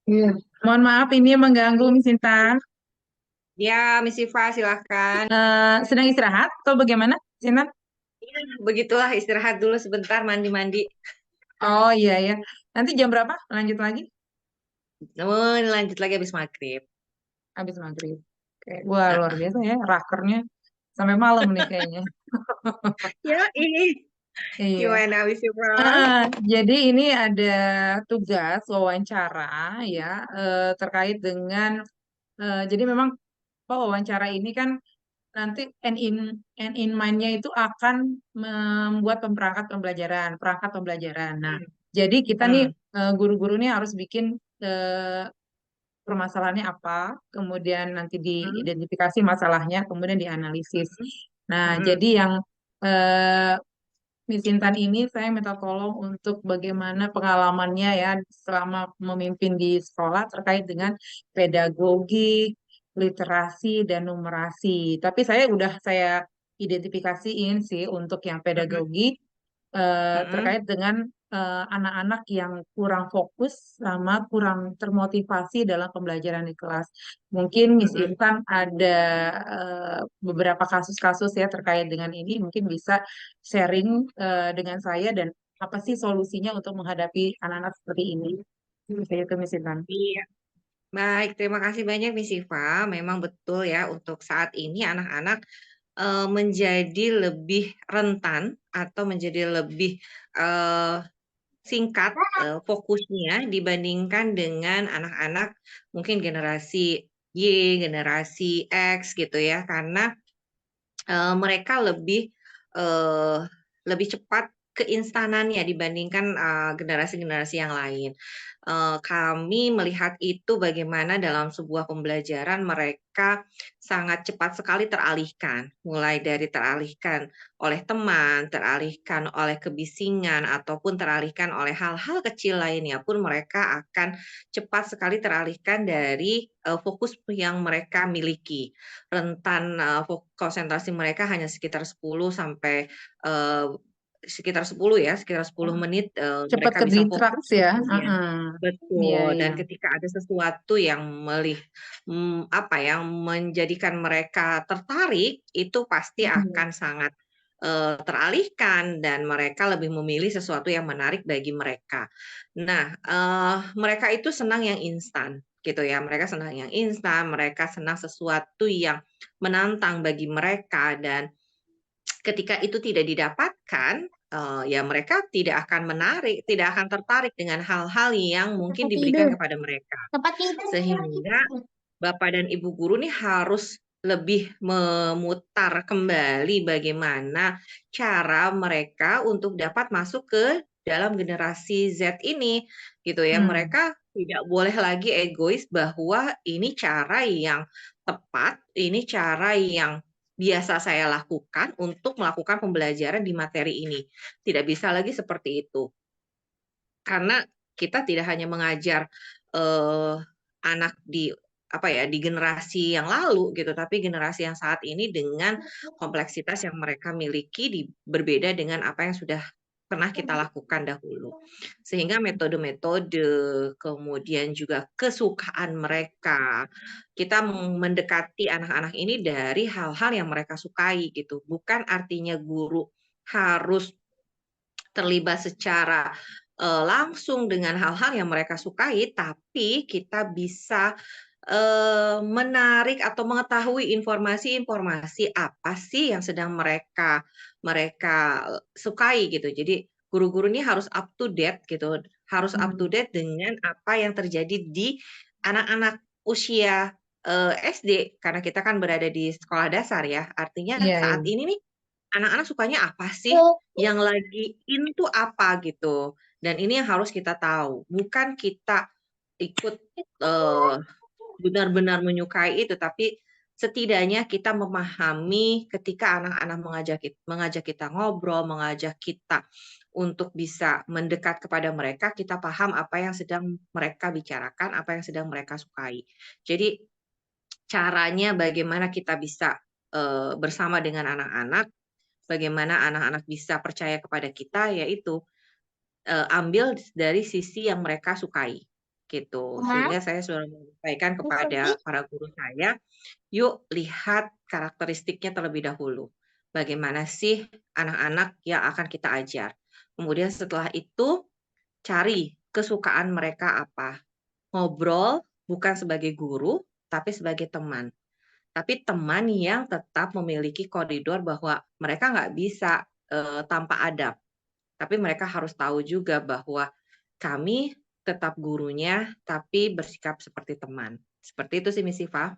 Iya. Mohon maaf ini mengganggu Miss Intan. Ya, Miss Siva, silahkan. Sedang istirahat atau bagaimana, Miss Intan? Ya, begitulah istirahat dulu sebentar, mandi-mandi. Oh iya ya. Nanti jam berapa? Lanjut lagi? Namun lanjut lagi habis maghrib. Habis maghrib. Oke. Wah luar Ah, biasa ya. Rakernya sampai malam nih kayaknya. ya, ini Iya. gimana Miss Siva? Jadi ini ada tugas wawancara ya terkait dengan jadi memang wawancara ini kan nanti end in mind-nya itu akan membuat perangkat pembelajaran. Nah, jadi kita nih Hmm, guru-guru nih harus bikin eh, permasalahannya apa, kemudian nanti hmm, diidentifikasi masalahnya, kemudian dianalisis. hmm, Nah, hmm, jadi yang eh, Miss Intan ini saya minta tolong untuk bagaimana pengalamannya ya selama memimpin di sekolah terkait dengan pedagogi, literasi, dan numerasi. Tapi saya identifikasiin sih untuk yang hmm, pedagogi hmm, terkait dengan anak-anak yang kurang fokus sama kurang termotivasi dalam pembelajaran di kelas. Mungkin Miss hmm. Intan ada beberapa kasus-kasus ya terkait dengan ini, mungkin bisa sharing dengan saya dan apa sih solusinya untuk menghadapi anak-anak seperti ini. Saya itu Miss Intan. Iya, baik. Terima kasih banyak Miss Siva. Memang betul ya untuk saat ini anak-anak menjadi lebih rentan atau menjadi lebih eh, singkat fokusnya dibandingkan dengan anak-anak mungkin generasi Y, generasi X gitu ya, karena mereka eh, lebih cepat keinstanannya dibandingkan generasi-generasi yang lain. Kami melihat itu bagaimana dalam sebuah pembelajaran mereka sangat cepat sekali teralihkan, mulai dari teralihkan oleh teman, teralihkan oleh kebisingan, ataupun teralihkan oleh hal-hal kecil lainnya pun mereka akan cepat sekali teralihkan dari fokus yang mereka miliki. Rentan konsentrasi mereka hanya sekitar 10 sampai eee, sekitar 10 menit, Cepat mereka ke bisa fokus distraksi ya. kemudian Heeh. Iya, betul, iya. dan ketika ada sesuatu yang apa ya, menjadikan mereka tertarik, itu pasti Hmm. akan sangat teralihkan dan mereka lebih memilih sesuatu yang menarik bagi mereka. Nah, mereka itu senang yang instan gitu ya, mereka senang yang instan, mereka senang sesuatu yang menantang bagi mereka dan ketika itu tidak didapatkan, ya mereka tidak akan tertarik dengan hal-hal yang mungkin Tempat diberikan tidur. kepada mereka. Tempat tidur. Sehingga Bapak dan Ibu guru nih harus lebih memutar kembali bagaimana cara mereka untuk dapat masuk ke dalam generasi Z ini, gitu ya. Hmm. Mereka tidak boleh lagi egois bahwa ini cara yang tepat, ini cara yang biasa saya lakukan untuk melakukan pembelajaran di materi ini. Tidak bisa lagi seperti itu. Karena kita tidak hanya mengajar, anak di apa ya, di generasi yang lalu gitu, tapi generasi yang saat ini dengan kompleksitas yang mereka miliki berbeda dengan apa yang sudah pernah kita lakukan dahulu. Sehingga metode-metode, kemudian juga kesukaan mereka, kita mendekati anak-anak ini dari hal-hal yang mereka sukai gitu. Bukan artinya guru harus terlibat secara langsung dengan hal-hal yang mereka sukai, tapi kita bisa menarik atau mengetahui informasi-informasi apa sih yang sedang mereka mereka sukai gitu. Jadi guru-guru ini harus up to date gitu, harus up to Hmm. date dengan apa yang terjadi di anak-anak usia SD karena kita kan berada di sekolah dasar ya. Artinya Iya, saat iya. ini nih anak-anak sukanya apa sih? Yang lagi in tuh apa gitu. Dan ini yang harus kita tahu, bukan kita ikut benar-benar menyukai itu, tapi setidaknya kita memahami ketika anak-anak mengajak kita ngobrol, mengajak kita untuk bisa mendekat kepada mereka, kita paham apa yang sedang mereka bicarakan, apa yang sedang mereka sukai. Jadi caranya bagaimana kita bisa bersama dengan anak-anak, bagaimana anak-anak bisa percaya kepada kita, yaitu ambil dari sisi yang mereka sukai. gitu. Hah? Sehingga saya sudah menyampaikan kepada para guru saya, yuk lihat karakteristiknya terlebih dahulu. Bagaimana sih anak-anak yang akan kita ajar. Kemudian setelah itu cari kesukaan mereka apa. Ngobrol bukan sebagai guru, tapi sebagai teman. Tapi teman yang tetap memiliki koridor bahwa mereka nggak bisa tanpa adab. Tapi mereka harus tahu juga bahwa kami tetap gurunya, tapi bersikap seperti teman. Seperti itu sih, Miss Siva.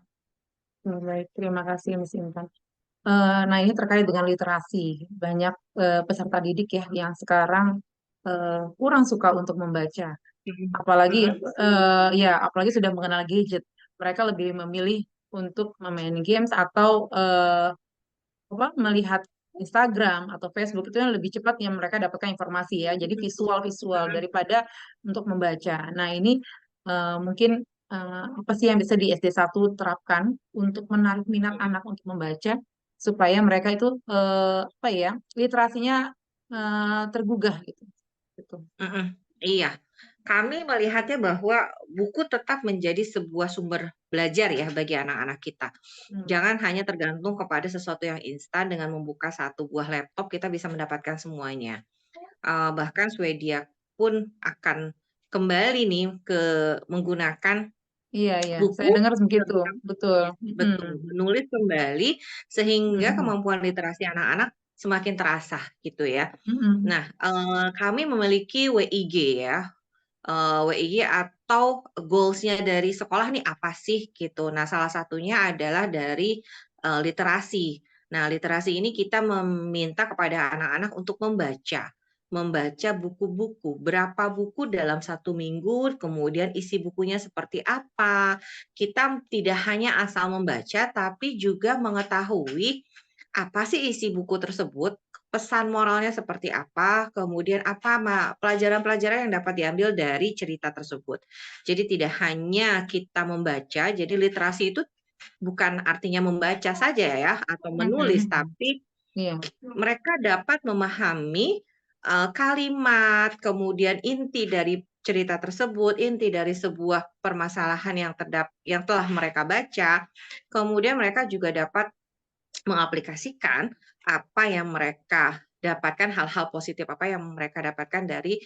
Baik, terima kasih Miss Intan. Nah, ini terkait dengan literasi. Banyak peserta didik ya yang sekarang kurang suka untuk membaca. Mhm, Apalagi mhm, apalagi sudah mengenal gadget. Mereka lebih memilih untuk memain games atau melihat Instagram atau Facebook itu yang lebih cepat yang mereka dapatkan informasi ya. Jadi visual-visual mhm, daripada untuk membaca. Nah, ini mungkin apa sih yang bisa di SD 1 terapkan untuk menarik minat mhm, anak untuk membaca supaya mereka itu apa ya, literasinya tergugah gitu. Gitu. mhm. Iya, kami melihatnya bahwa buku tetap menjadi sebuah sumber belajar ya bagi anak-anak kita. Hmm. Jangan hanya tergantung kepada sesuatu yang instan dengan membuka satu buah laptop kita bisa mendapatkan semuanya. Bahkan Swedia pun akan kembali nih ke menggunakan Iya, iya. Saya buku dengar begitu. serta Betul. betul, menulis kembali sehingga Mm-mm. kemampuan literasi anak-anak semakin terasah gitu ya. Mm-mm. Nah, kami memiliki WIG ya, WIG atau goals-nya dari sekolah nih apa sih gitu. Nah, salah satunya adalah dari, literasi. Nah, literasi ini kita meminta kepada anak-anak untuk membaca. Membaca buku-buku, berapa buku dalam 1 minggu, kemudian isi bukunya seperti apa. Kita tidak hanya asal membaca, tapi juga mengetahui apa sih isi buku tersebut, pesan moralnya seperti apa, kemudian apa pelajaran-pelajaran yang dapat diambil dari cerita tersebut. Jadi tidak hanya kita membaca, jadi literasi itu bukan artinya membaca saja ya atau menulis, Mm-mm. tapi Iya. mereka dapat memahami, kalimat, kemudian inti dari cerita tersebut, inti dari sebuah permasalahan yang telah mereka baca, kemudian mereka juga dapat mengaplikasikan apa yang mereka dapatkan, hal-hal positif apa yang mereka dapatkan dari,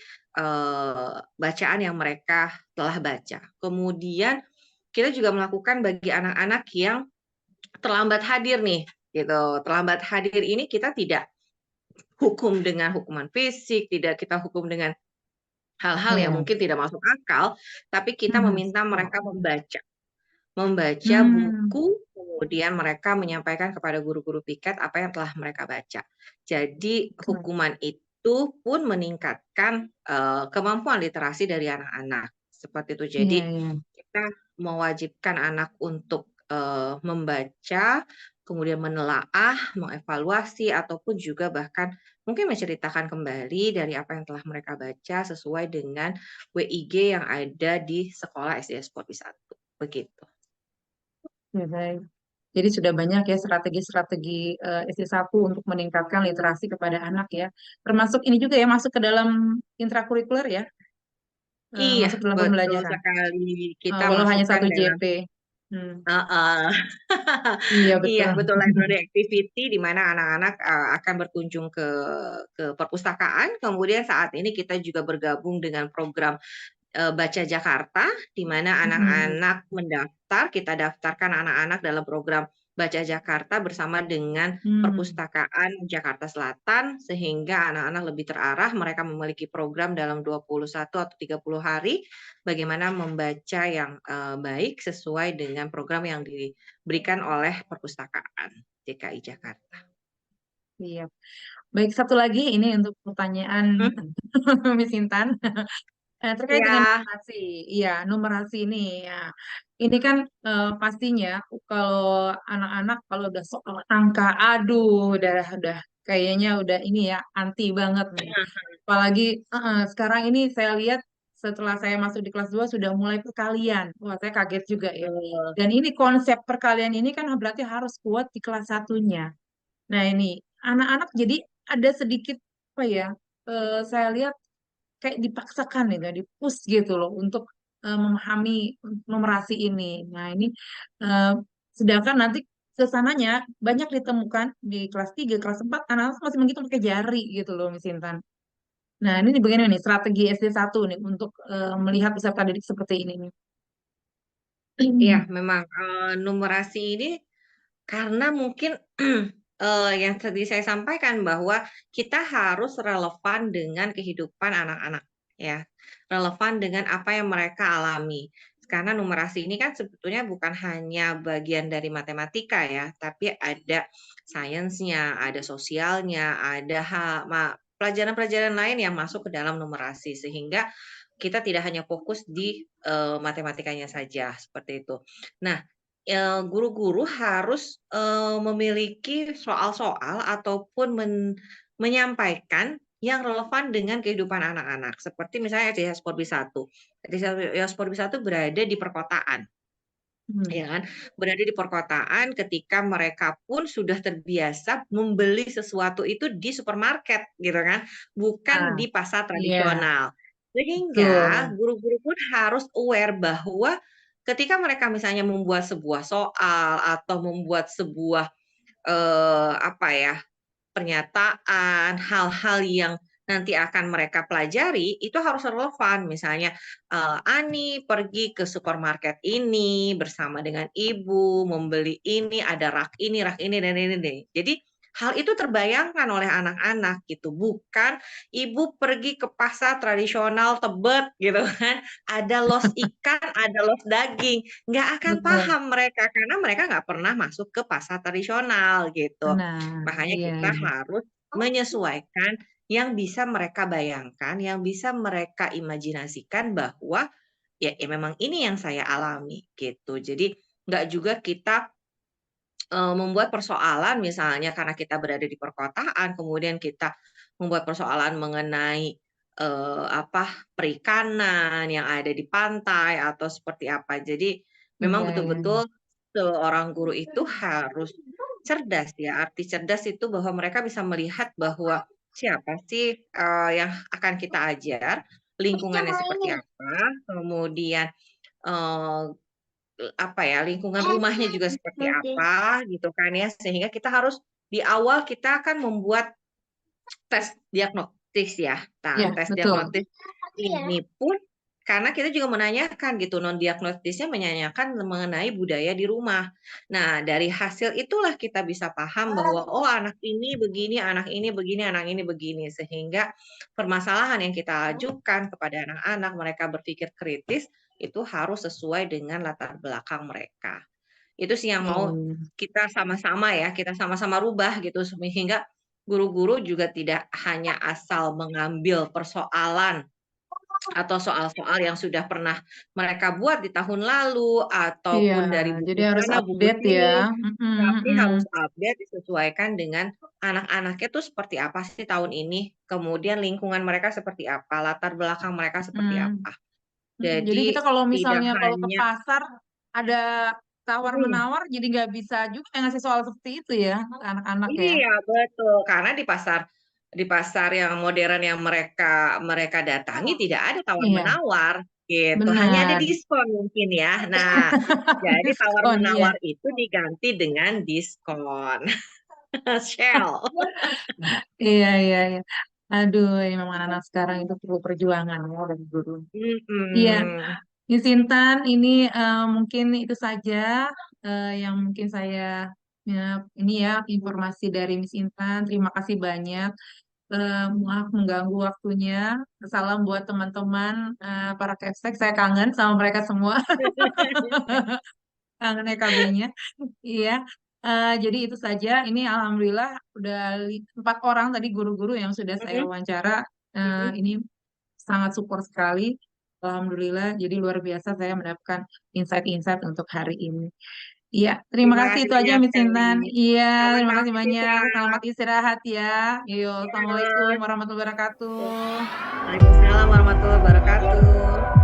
bacaan yang mereka telah baca. Kemudian kita juga melakukan bagi anak-anak yang terlambat hadir nih, gitu. Terlambat hadir ini kita tidak hukum dengan hukuman fisik, tidak kita hukum dengan hal-hal yang Iya. mungkin tidak masuk akal, tapi kita Mhm. meminta mereka membaca Hmm. buku, kemudian mereka menyampaikan kepada guru-guru piket apa yang telah mereka baca. Jadi Oke. hukuman itu pun meningkatkan, kemampuan literasi dari anak-anak, seperti itu. Jadi Iya, iya. kita mewajibkan anak untuk, membaca, kemudian menelaah, mengevaluasi, ataupun juga bahkan mungkin menceritakan kembali dari apa yang telah mereka baca sesuai dengan WIG yang ada di sekolah SDS Poti 1, begitu. Ya, baik. Jadi sudah banyak ya strategi-strategi SD 1 untuk meningkatkan literasi kepada anak ya. Termasuk ini juga ya masuk ke dalam intrakurikuler ya, Iya, masuk dalam betul pembelajaran. sekali. Kita Walau hanya masukkan satu dalam JP. Hmm. heeh. Iya Iya, betul. betul library activity di mana anak-anak, akan berkunjung ke perpustakaan. Kemudian saat ini kita juga bergabung dengan program, Baca Jakarta, di mana Mhm. anak-anak mendaftar, kita daftarkan anak-anak dalam program Baca Jakarta bersama dengan Hmm. Perpustakaan Jakarta Selatan, sehingga anak-anak lebih terarah, mereka memiliki program dalam 21 atau 30 hari, bagaimana membaca yang, baik sesuai dengan program yang diberikan oleh Perpustakaan DKI Jakarta. Iya. Baik, satu lagi ini untuk pertanyaan Mhm, Miss Intan. Terkait dengan iya, numerasi, iya numerasi ini ya, ini kan pastinya kalau anak-anak kalau udah soal angka, aduh, udah kayaknya udah ini ya anti banget nih. Apalagi sekarang ini saya lihat setelah saya masuk di kelas 2 sudah mulai perkalian. Wah, saya kaget juga ya. betul. Dan ini konsep perkalian ini kan berarti harus kuat di kelas 1-nya. Nah, ini anak-anak jadi ada sedikit apa ya? Saya lihat kayak dipaksakan gitu, dipus gitu loh untuk memahami numerasi ini. Nah, ini eh, sedangkan nanti kesananya banyak ditemukan di kelas 3 kelas 4 anak-anak masih menghitung pakai jari gitu loh, Miss Intan. Nah, ini begini nih, strategi SD 1 nih untuk melihat peserta didik seperti ini nih. Iya, memang numerasi ini karena mungkin yang tadi saya sampaikan bahwa kita harus relevan dengan kehidupan anak-anak, ya. Relevan dengan apa yang mereka alami. Karena numerasi ini kan sebetulnya bukan hanya bagian dari matematika ya, tapi ada sainsnya, ada sosialnya, ada pelajaran-pelajaran lain yang masuk ke dalam numerasi sehingga kita tidak hanya fokus di matematikanya saja seperti itu. Nah, guru-guru harus memiliki soal-soal ataupun menyampaikan yang relevan dengan kehidupan anak-anak. Seperti misalnya ETH Sporbi 1. ETH Sporbi 1 berada di perkotaan, Hmm. ya kan? Berada di perkotaan ketika mereka pun sudah terbiasa membeli sesuatu itu di supermarket, gitu kan? Bukan Ah, di pasar iya, tradisional. Sehingga betul. guru-guru pun harus aware bahwa ketika mereka misalnya membuat sebuah soal atau membuat sebuah apa ya, pernyataan, hal-hal yang nanti akan mereka pelajari itu harus relevan. Misalnya, Ani pergi ke supermarket ini bersama dengan ibu, membeli ini, ada rak ini dan ini deh. Jadi hal itu terbayangkan oleh anak-anak gitu, bukan ibu pergi ke pasar tradisional Tebet gitu kan, ada los ikan, ada los daging, nggak akan Betul. paham mereka karena mereka nggak pernah masuk ke pasar tradisional gitu. Nah, Makanya iya, kita iya. harus menyesuaikan yang bisa mereka bayangkan, yang bisa mereka imajinasikan bahwa, ya memang ini yang saya alami, gitu. Jadi nggak juga kita, membuat persoalan misalnya karena kita berada di perkotaan, kemudian kita membuat persoalan mengenai, perikanan yang ada di pantai atau seperti apa. Jadi memang Iya, iya, iya. betul-betul seorang guru itu harus cerdas ya, arti cerdas itu bahwa mereka bisa melihat bahwa siapa sih, yang akan kita ajar, lingkungannya seperti apa, kemudian, eee apa ya, lingkungan rumahnya juga seperti apa gitu kan ya, sehingga kita harus di awal kita akan membuat tes diagnostis ya. Nah, Iya, tes betul. diagnostis ini pun karena kita juga menanyakan gitu, non diagnostisnya menanyakan mengenai budaya di rumah. Nah, dari hasil itulah kita bisa paham bahwa, oh anak ini begini, anak ini begini, anak ini begini. Sehingga permasalahan yang kita ajukan kepada anak-anak, mereka berpikir kritis, itu harus sesuai dengan latar belakang mereka. Itu sih yang Iya, mau iya. kita sama-sama ya, kita sama-sama rubah gitu sehingga guru-guru juga tidak hanya asal mengambil persoalan atau soal-soal yang sudah pernah mereka buat di tahun lalu Iya, ataupun dari jadi buku harus sana, buku update ya. sini, Mm-mm, tapi mm-mm. harus update disesuaikan dengan anak-anaknya tuh seperti apa sih tahun ini, kemudian lingkungan mereka seperti apa, latar belakang mereka seperti Mm. apa. Jadi kita Jadi kalau tidak misalnya kalau ke hanya pasar ada mhm. tawar-menawar, jadi nggak bisa juga ngasih soal seperti itu ya ke anak-anak ya. Iya, betul. Karena di pasar yang modern yang mereka mereka datangi tidak ada Iya, tawar-menawar, gitu. Hanya ada benar. diskon mungkin ya. Nah, jadi Diskon, iya. tawar-menawar itu diganti dengan diskon. Shell. Iya, iya, iya. Aduh, ini memang anak-anak sekarang itu perlu perjuangan ya dari guru. Iya, Mhm. Miss Intan, ini mungkin itu saja yang mungkin saya ya, ini ya informasi dari Miss Intan. Terima kasih banyak. Maaf mengganggu waktunya. Salam buat teman-teman para Capsek. Saya kangen sama mereka semua. Kangen EKB-nya. Iya. Jadi itu saja. Ini alhamdulillah udah 4 orang tadi guru-guru yang sudah saya Mhm wawancara. mhm. Ini sangat support sekali. Alhamdulillah. Jadi luar biasa saya mendapatkan insight-insight untuk hari ini. Iya, terima Terima kasih kasih itu aja banyak Miss Intan. Kak. Iya, terima Sama-sama kasih banyak. Kak. Selamat istirahat ya. Yo, Assalamualaikum Iya. warahmatullahi wabarakatuh. Waalaikumsalam warahmatullahi wabarakatuh.